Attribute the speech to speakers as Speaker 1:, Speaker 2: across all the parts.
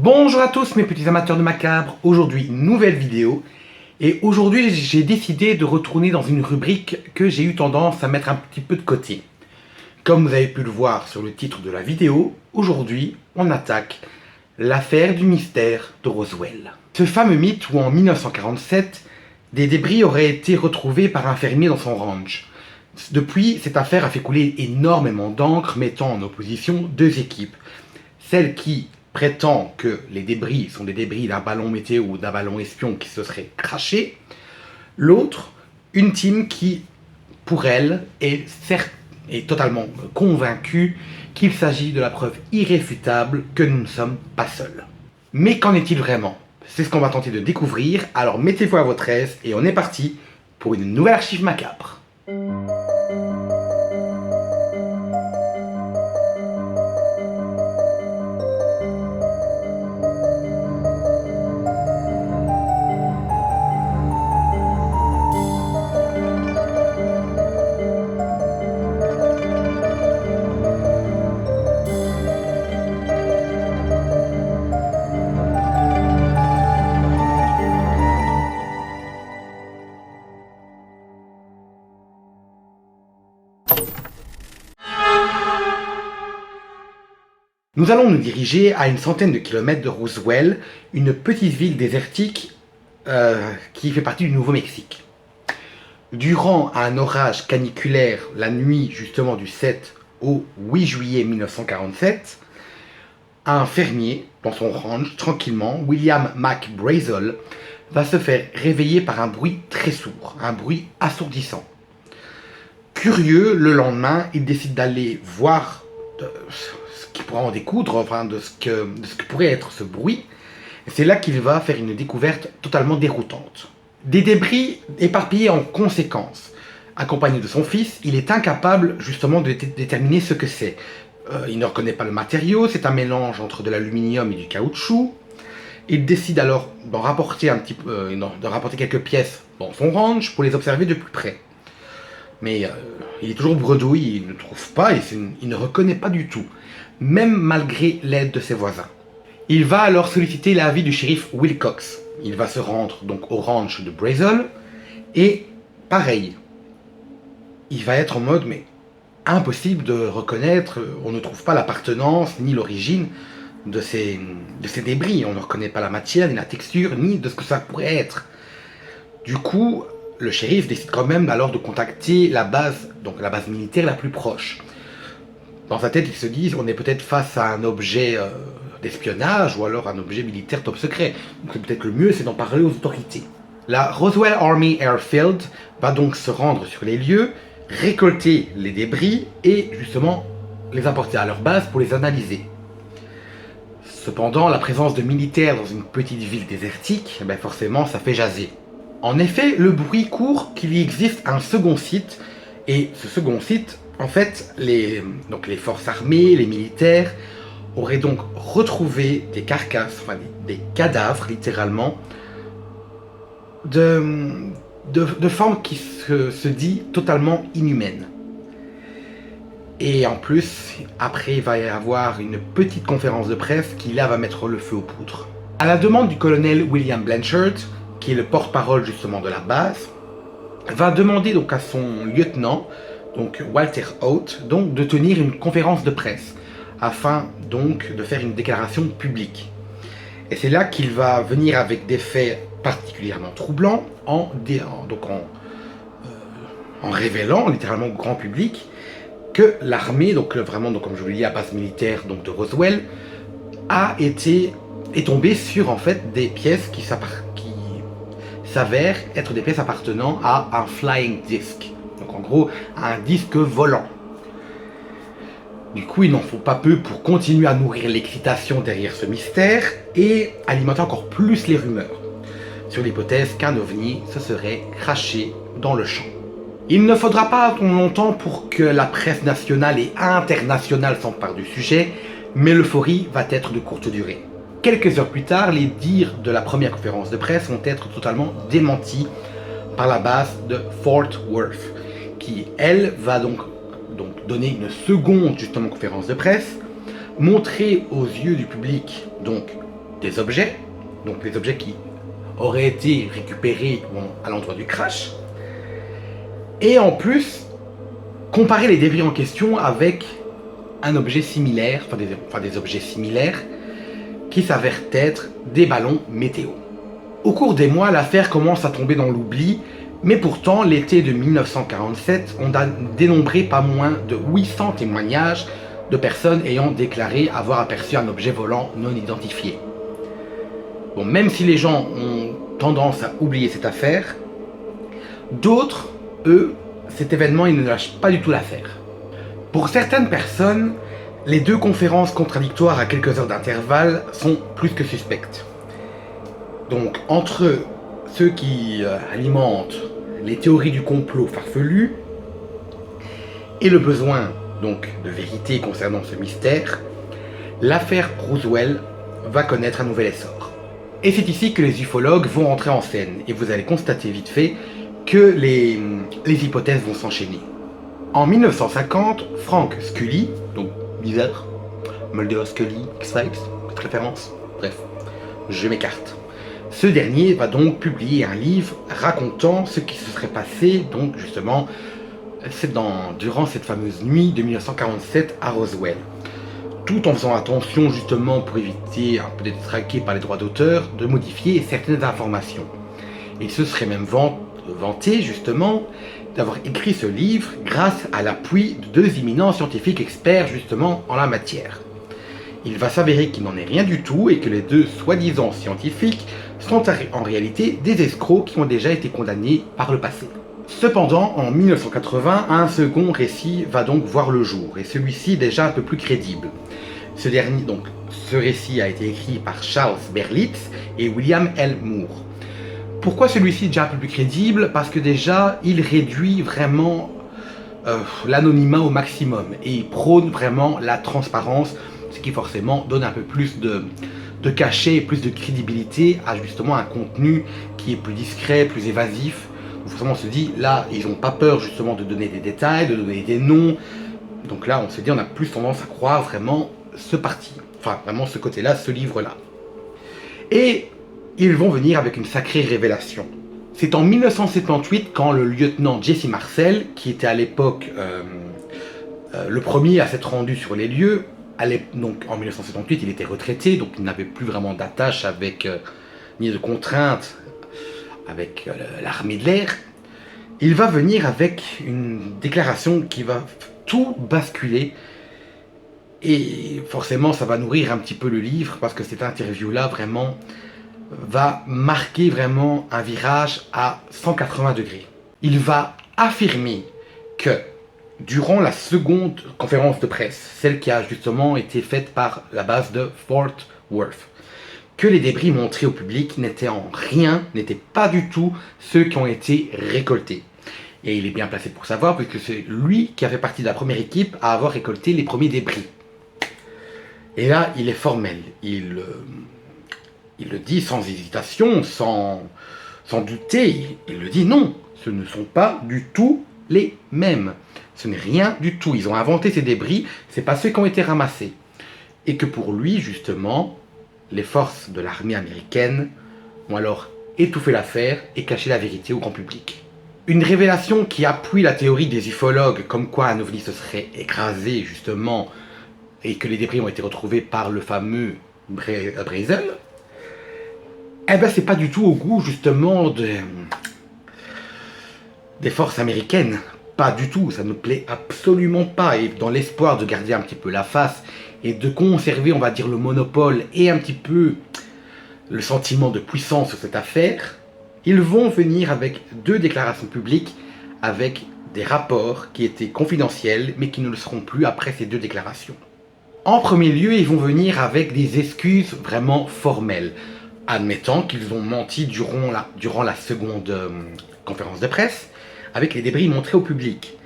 Speaker 1: Bonjour à tous mes petits amateurs de macabre, aujourd'hui nouvelle vidéo et aujourd'hui j'ai décidé de retourner dans une rubrique que j'ai eu tendance à mettre un petit peu de côté. Comme vous avez pu le voir sur le titre de la vidéo, aujourd'hui on attaque l'affaire du mystère de Roswell. Ce fameux mythe où en 1947, des débris auraient été retrouvés par un fermier dans son ranch. Depuis, cette affaire a fait couler énormément d'encre mettant en opposition deux équipes. Celle qui prétend que les débris sont des débris d'un ballon météo ou d'un ballon espion qui se serait craché. L'autre, une team qui, pour elle, est totalement convaincue qu'il s'agit de la preuve irréfutable que nous ne sommes pas seuls. Mais qu'en est-il vraiment? C'est ce qu'on va tenter de découvrir, alors mettez-vous à votre aise et on est parti pour une nouvelle archive macabre. Nous allons nous diriger à une centaine de kilomètres de Roswell, une petite ville désertique qui fait partie du Nouveau-Mexique. Durant un orage caniculaire la nuit justement du 7 au 8 juillet 1947, un fermier dans son ranch, tranquillement, William McBrazel, va se faire réveiller par un bruit très sourd, un bruit assourdissant. Curieux, le lendemain, il décide d'aller voir ce qui pourra en découdre, enfin de ce que pourrait être ce bruit. Et c'est là qu'il va faire une découverte totalement déroutante. Des débris éparpillés en conséquence. Accompagné de son fils, il est incapable justement de déterminer ce que c'est. Il ne reconnaît pas le matériau, c'est un mélange entre de l'aluminium et du caoutchouc. Il décide alors d'en rapporter quelques pièces dans son ranch pour les observer de plus près. Mais il est toujours bredouille, il ne trouve pas, il ne reconnaît pas du tout, même malgré l'aide de ses voisins. Il va alors solliciter l'avis du shérif Wilcox. Il va se rendre donc au ranch de Brazel, et pareil, il va être en mode, mais impossible de reconnaître, on ne trouve pas l'appartenance ni l'origine de ces débris, on ne reconnaît pas la matière, ni la texture, ni de ce que ça pourrait être. Du coup, le shérif décide quand même alors de contacter la base militaire la plus proche. Dans sa tête, il se dit, on est peut-être face à un objet d'espionnage ou alors un objet militaire top secret. Donc peut-être le mieux, c'est d'en parler aux autorités. La Roswell Army Airfield va donc se rendre sur les lieux, récolter les débris et justement les apporter à leur base pour les analyser. Cependant, la présence de militaires dans une petite ville désertique, ben forcément, ça fait jaser. En effet, le bruit court qu'il y existe un second site, et ce second site, en fait, les forces armées, les militaires, auraient donc retrouvé des carcasses, enfin des cadavres littéralement, de formes qui se dit totalement inhumaines. Et en plus, après il va y avoir une petite conférence de presse qui là va mettre le feu aux poudres. À la demande du colonel William Blanchard, qui est le porte-parole justement de la base, va demander donc à son lieutenant, donc Walter Haut, donc de tenir une conférence de presse, afin donc de faire une déclaration publique. Et c'est là qu'il va venir avec des faits particulièrement troublants, en révélant littéralement au grand public que l'armée, donc vraiment donc, comme je vous l'ai dit, la base militaire donc, de Roswell, est tombée sur en fait des pièces qui s'avèrent être des pièces appartenant à un flying disc. Donc en gros, un disque volant. Du coup, il n'en faut pas peu pour continuer à nourrir l'excitation derrière ce mystère et alimenter encore plus les rumeurs sur l'hypothèse qu'un ovni se serait craché dans le champ. Il ne faudra pas attendre longtemps pour que la presse nationale et internationale s'empare du sujet, mais l'euphorie va être de courte durée. Quelques heures plus tard, les dires de la première conférence de presse vont être totalement démentis par la base de Fort Worth, qui, elle, va donc donner une seconde justement conférence de presse, montrer aux yeux du public donc des objets, donc les objets qui auraient été récupérés à l'endroit du crash, et en plus comparer les débris en question avec un objet similaire, des objets similaires qui s'avèrent être des ballons météo. Au cours des mois, l'affaire commence à tomber dans l'oubli, mais pourtant, l'été de 1947, on a dénombré pas moins de 800 témoignages de personnes ayant déclaré avoir aperçu un objet volant non identifié. Bon, même si les gens ont tendance à oublier cette affaire, d'autres, eux, cet événement, ils ne lâchent pas du tout l'affaire. Pour certaines personnes, les deux conférences contradictoires à quelques heures d'intervalle sont plus que suspectes. Donc, entre ceux qui alimentent les théories du complot farfelues et le besoin donc de vérité concernant ce mystère, l'affaire Roswell va connaître un nouvel essor. Et c'est ici que les ufologues vont entrer en scène, et vous allez constater vite fait que les hypothèses vont s'enchaîner. En 1950, Frank Scully, donc bizarre, Mulder Scully, X-Files, cette référence, bref, je m'écarte. Ce dernier va donc publier un livre racontant ce qui se serait passé, donc justement, durant cette fameuse nuit de 1947 à Roswell. Tout en faisant attention justement pour éviter un peu d'être traqué par les droits d'auteur, de modifier certaines informations. Il se serait même vanté justement d'avoir écrit ce livre grâce à l'appui de deux éminents scientifiques experts justement en la matière. Il va s'avérer qu'il n'en est rien du tout et que les deux soi-disant scientifiques sont en réalité des escrocs qui ont déjà été condamnés par le passé. Cependant, en 1980, un second récit va donc voir le jour, et celui-ci déjà un peu plus crédible. Ce récit a été écrit par Charles Berlitz et William L. Moore. Pourquoi celui-ci est déjà un peu plus crédible? Parce que déjà, il réduit vraiment l'anonymat au maximum, et il prône vraiment la transparence, ce qui forcément donne un peu plus de cachet et plus de crédibilité à justement un contenu qui est plus discret, plus évasif. Forcément on se dit, là, ils n'ont pas peur justement de donner des détails, de donner des noms. Donc là, on se dit, on a plus tendance à croire vraiment ce parti. Enfin, vraiment ce côté-là, ce livre-là. Et ils vont venir avec une sacrée révélation. C'est en 1978 quand le lieutenant Jesse Marcel, qui était à l'époque le premier à s'être rendu sur les lieux, donc en 1978, il était retraité, donc il n'avait plus vraiment d'attache avec, ni de contraintes avec l'armée de l'air, il va venir avec une déclaration qui va tout basculer. Et forcément, ça va nourrir un petit peu le livre, parce que cette interview-là, vraiment, va marquer vraiment un virage à 180 degrés. Il va affirmer que, durant la seconde conférence de presse, celle qui a justement été faite par la base de Fort Worth, que les débris montrés au public n'étaient pas du tout ceux qui ont été récoltés. Et il est bien placé pour savoir, puisque c'est lui qui a fait partie de la première équipe à avoir récolté les premiers débris. Et là, il est formel. Il le dit sans hésitation, sans douter. Il le dit non, ce ne sont pas du tout les mêmes. Ce n'est rien du tout. Ils ont inventé ces débris, c'est pas ceux qui ont été ramassés. Et que pour lui, justement, les forces de l'armée américaine ont alors étouffé l'affaire et caché la vérité au grand public. Une révélation qui appuie la théorie des ufologues comme quoi un ovni se serait écrasé justement et que les débris ont été retrouvés par le fameux Brazel. Eh ben c'est pas du tout au goût justement des forces américaines. Pas du tout, ça ne plaît absolument pas. Et dans l'espoir de garder un petit peu la face et de conserver, on va dire, le monopole et un petit peu le sentiment de puissance sur cette affaire, ils vont venir avec deux déclarations publiques avec des rapports qui étaient confidentiels mais qui ne le seront plus après ces deux déclarations. En premier lieu, ils vont venir avec des excuses vraiment formelles, admettant qu'ils ont menti durant la seconde conférence de presse avec les débris montrés au public,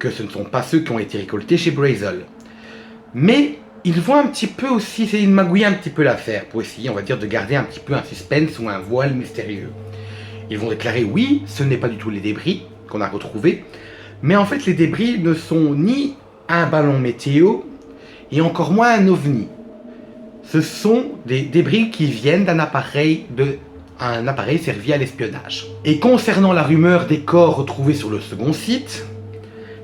Speaker 1: que ce ne sont pas ceux qui ont été récoltés chez Brazel. Mais ils vont un petit peu aussi essayer de magouiller un petit peu l'affaire, pour essayer, on va dire, de garder un petit peu un suspense ou un voile mystérieux. Ils vont déclarer oui, ce n'est pas du tout les débris qu'on a retrouvés, mais en fait les débris ne sont ni un ballon météo, et encore moins un ovni. Ce sont des débris qui viennent d'un appareil servi à l'espionnage. Et concernant la rumeur des corps retrouvés sur le second site,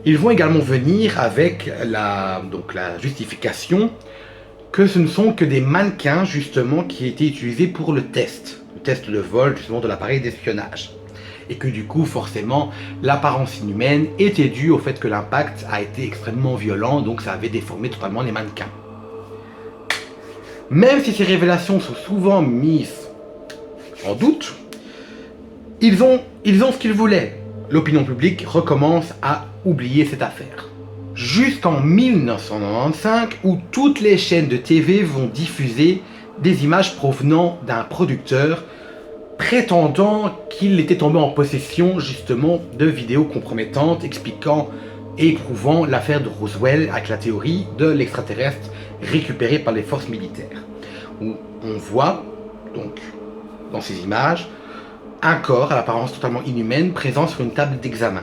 Speaker 1: ils vont également venir avec la justification que ce ne sont que des mannequins justement qui étaient utilisés pour le test de vol justement de l'appareil d'espionnage. Et que du coup forcément l'apparence inhumaine était due au fait que l'impact a été extrêmement violent, donc ça avait déformé totalement les mannequins. Même si ces révélations sont souvent mises en doute, ils ont ce qu'ils voulaient. L'opinion publique recommence à oublier cette affaire. Jusqu'en 1995, où toutes les chaînes de TV vont diffuser des images provenant d'un producteur prétendant qu'il était tombé en possession justement de vidéos compromettantes expliquant et prouvant l'affaire de Roswell avec la théorie de l'extraterrestre récupéré par les forces militaires. Où on voit donc dans ces images un corps à l'apparence totalement inhumaine présent sur une table d'examen.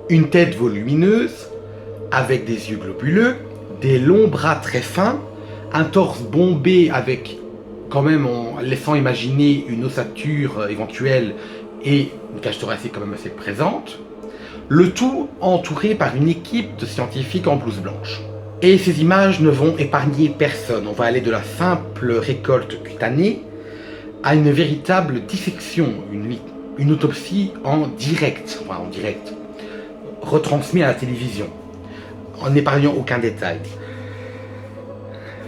Speaker 1: Une tête volumineuse avec des yeux globuleux, des longs bras très fins, un torse bombé avec quand même en laissant imaginer une ossature éventuelle et une cage thoracique quand même assez présente, le tout entouré par une équipe de scientifiques en blouse blanche. Et ces images ne vont épargner personne, on va aller de la simple récolte cutanée à une véritable dissection, une autopsie en direct, retransmise à la télévision, en n'épargnant aucun détail.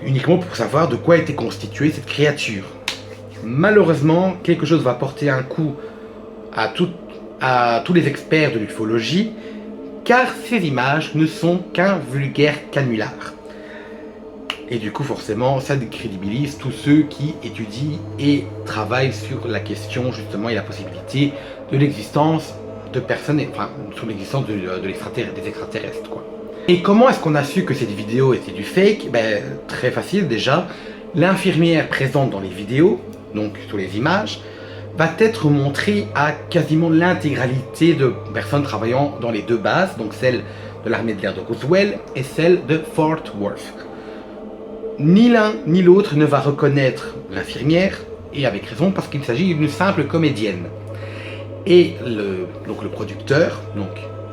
Speaker 1: Uniquement pour savoir de quoi était constituée cette créature. Malheureusement, quelque chose va porter un coup à tous les experts de l'ufologie, car ces images ne sont qu'un vulgaire canular. Et du coup, forcément, ça décrédibilise tous ceux qui étudient et travaillent sur la question, justement, et la possibilité de l'existence de personnes, enfin, sur l'existence des extraterrestres, quoi. Et comment est-ce qu'on a su que cette vidéo était du fake? Très facile déjà. L'infirmière présente dans les vidéos, donc sur les images, va être montrée à quasiment l'intégralité de personnes travaillant dans les deux bases, donc celle de l'armée de l'air de Roswell et celle de Fort Worth. Ni l'un ni l'autre ne va reconnaître l'infirmière, et avec raison, parce qu'il s'agit d'une simple comédienne. Et le producteur, donc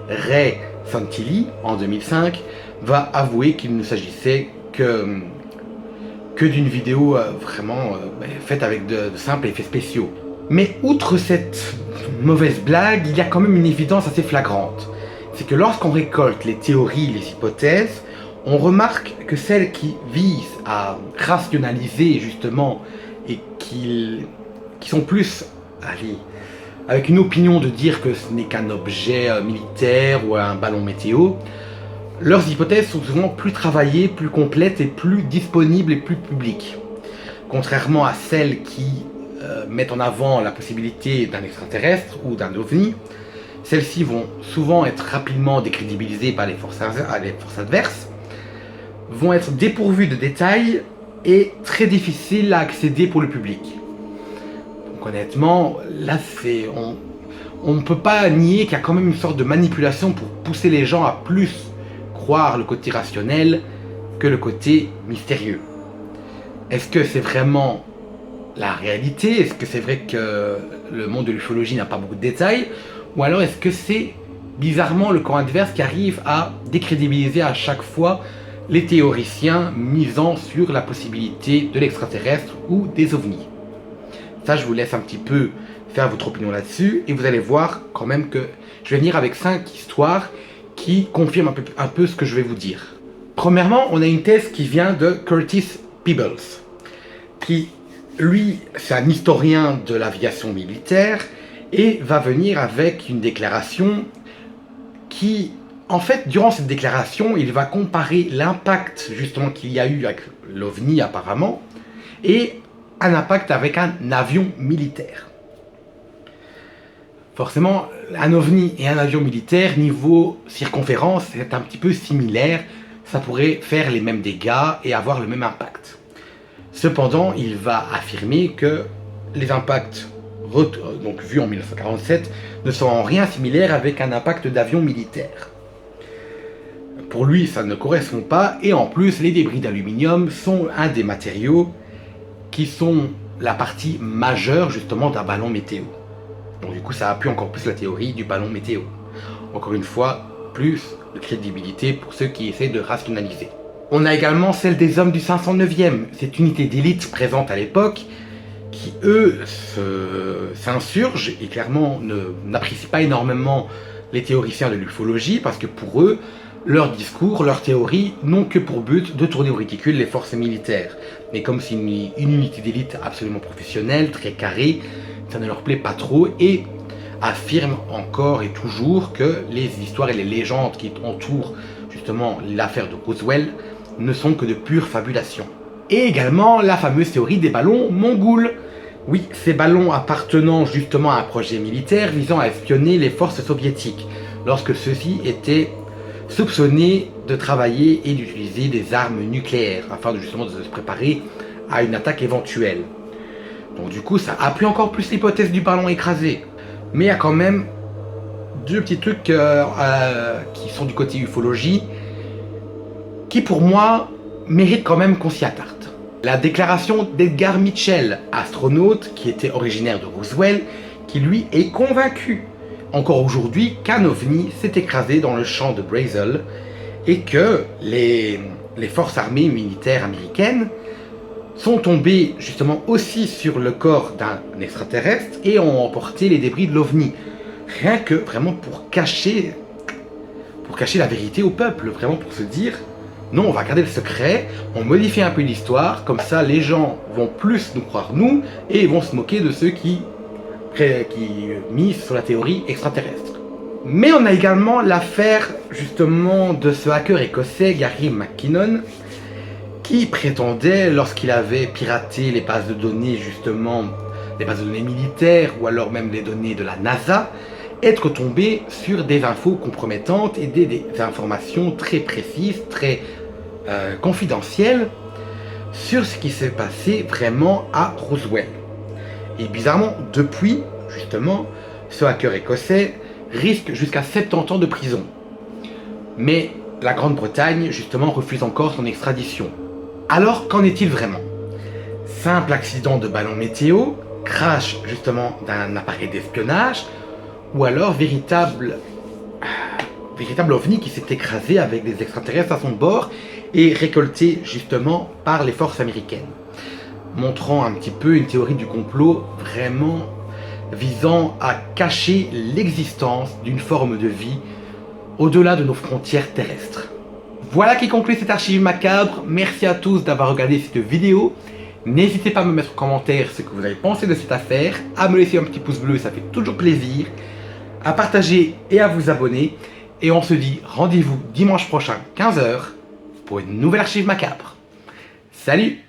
Speaker 1: Ray Santilli, en 2005, va avouer qu'il ne s'agissait que d'une vidéo vraiment faite avec de simples effets spéciaux. Mais outre cette mauvaise blague, il y a quand même une évidence assez flagrante. C'est que lorsqu'on récolte les théories, les hypothèses, on remarque que celles qui visent à rationaliser justement et qui sont plus avec une opinion de dire que ce n'est qu'un objet militaire ou un ballon météo, leurs hypothèses sont souvent plus travaillées, plus complètes et plus disponibles et plus publiques. Contrairement à celles qui mettent en avant la possibilité d'un extraterrestre ou d'un ovni, celles-ci vont souvent être rapidement décrédibilisées par les forces adverses, vont être dépourvues de détails et très difficiles à accéder pour le public. Donc honnêtement, là on ne peut pas nier qu'il y a quand même une sorte de manipulation pour pousser les gens à plus croire le côté rationnel que le côté mystérieux. Est-ce que c'est vraiment la réalité? Est-ce que c'est vrai que le monde de l'ufologie n'a pas beaucoup de détails? Ou alors est-ce que c'est bizarrement le camp adverse qui arrive à décrédibiliser à chaque fois les théoriciens misant sur la possibilité de l'extraterrestre ou des ovnis? Ça, je vous laisse un petit peu faire votre opinion là-dessus, et vous allez voir quand même que je vais venir avec 5 histoires qui confirment un peu ce que je vais vous dire. Premièrement, on a une thèse qui vient de Curtis Peebles, qui, lui, c'est un historien de l'aviation militaire, et va venir avec une déclaration qui, en fait, durant cette déclaration, il va comparer l'impact justement qu'il y a eu avec l'OVNI apparemment, et un impact avec un avion militaire. Forcément, un OVNI et un avion militaire, niveau circonférence, c'est un petit peu similaire. Ça pourrait faire les mêmes dégâts et avoir le même impact. Cependant, il va affirmer que les impacts donc vus en 1947 ne sont en rien similaires avec un impact d'avion militaire. Pour lui, ça ne correspond pas, et en plus, les débris d'aluminium sont un des matériaux qui sont la partie majeure justement d'un ballon météo. Donc du coup ça appuie encore plus la théorie du ballon météo. Encore une fois, plus de crédibilité pour ceux qui essaient de rationaliser. On a également celle des hommes du 509e, cette unité d'élite présente à l'époque, qui eux s'insurgent et clairement n'apprécient pas énormément les théoriciens de l'ufologie, parce que pour eux, leurs discours, leurs théories n'ont que pour but de tourner au ridicule les forces militaires. Mais comme c'est une unité d'élite absolument professionnelle, très carrée, ça ne leur plaît pas trop et affirment encore et toujours que les histoires et les légendes qui entourent justement l'affaire de Roswell ne sont que de pure fabulation. Et également la fameuse théorie des ballons mongouls. Oui, ces ballons appartenant justement à un projet militaire visant à espionner les forces soviétiques, lorsque ceux-ci étaient soupçonnés de travailler et d'utiliser des armes nucléaires, afin justement de se préparer à une attaque éventuelle. Donc du coup, ça appuie encore plus l'hypothèse du ballon écrasé. Mais il y a quand même deux petits trucs qui sont du côté ufologie, qui pour moi méritent quand même qu'on s'y attarde. La déclaration d'Edgar Mitchell, astronaute qui était originaire de Roswell, qui lui est convaincu encore aujourd'hui qu'un ovni s'est écrasé dans le champ de Brazel et que les forces armées militaires américaines sont tombées justement aussi sur le corps d'un extraterrestre et ont emporté les débris de l'ovni. Rien que vraiment pour cacher la vérité au peuple, vraiment pour se dire non, on va garder le secret, on modifie un peu l'histoire, comme ça les gens vont plus nous croire nous et vont se moquer de ceux qui misent sur la théorie extraterrestre. Mais on a également l'affaire justement de ce hacker écossais Gary McKinnon qui prétendait, lorsqu'il avait piraté les bases de données justement, les bases de données militaires ou alors même les données de la NASA, être tombé sur des infos compromettantes et des informations très précises, très confidentielles sur ce qui s'est passé vraiment à Roswell. Et bizarrement, depuis, justement, ce hacker écossais risque jusqu'à 70 ans de prison. Mais la Grande-Bretagne, justement, refuse encore son extradition. Alors, qu'en est-il vraiment? Simple accident de ballon météo, crash, justement, d'un appareil d'espionnage, ou alors véritable ovni qui s'est écrasé avec des extraterrestres à son bord et récolté, justement, par les forces américaines. Montrant un petit peu une théorie du complot vraiment visant à cacher l'existence d'une forme de vie au-delà de nos frontières terrestres. Voilà qui conclut cette archive macabre. Merci à tous d'avoir regardé cette vidéo. N'hésitez pas à me mettre en commentaire ce que vous avez pensé de cette affaire, à me laisser un petit pouce bleu, ça fait toujours plaisir, à partager et à vous abonner. Et on se dit rendez-vous dimanche prochain 15 h pour une nouvelle archive macabre. Salut!